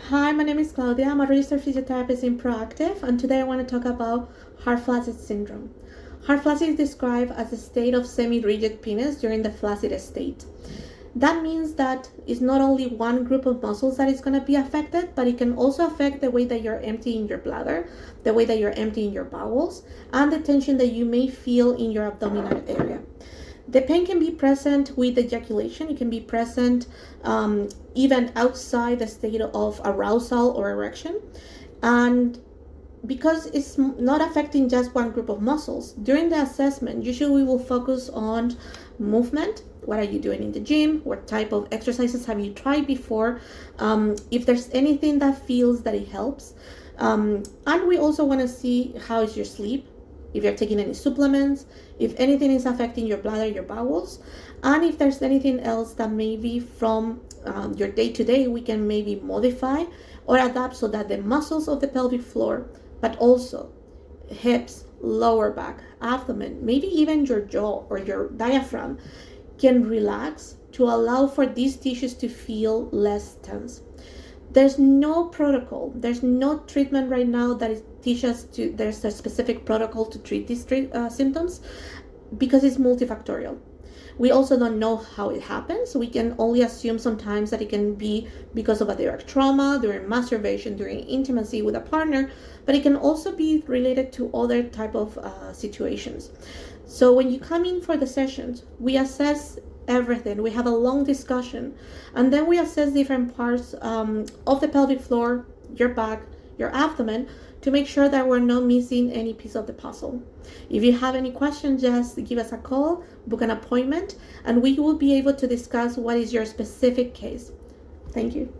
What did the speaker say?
Hi, my name is Claudia. I'm a registered physiotherapist in Proactive, and today I want to talk about hard-flaccid syndrome. Hard-flaccid is described as a state of semi-rigid penis during the flaccid state. That means that it's not only one group of muscles that is going to be affected, but it can also affect the way that you're emptying your bladder, the way that you're emptying your bowels, and the tension that you may feel in your abdominal area. The pain can be present with ejaculation. It can be present even outside the state of arousal or erection. And because it's not affecting just one group of muscles, during the assessment, usually we will focus on movement. What are you doing in the gym? What type of exercises have you tried before? If there's anything that feels that it helps. And we also want to see how is your sleep, if you're taking any supplements, if anything is affecting your bladder, your bowels, and if there's anything else that maybe from your day-to-day we can maybe modify or adapt so that the muscles of the pelvic floor, but also hips, lower back, abdomen, maybe even your jaw or your diaphragm can relax to allow for these tissues to feel less tense. There's no protocol, there's no treatment right now that teaches to, there's a specific protocol to treat these symptoms because it's multifactorial. We also don't know how it happens. We can only assume sometimes that it can be because of a direct trauma, during masturbation, during intimacy with a partner, but it can also be related to other type of situations. So when you come in for the sessions, we assess everything. We have a long discussion, and then we assess different parts of the pelvic floor, your back, your abdomen, to make sure that we're not missing any piece of the puzzle. If you have any questions, just give us a call, book an appointment, and we will be able to discuss what is your specific case. Thank you.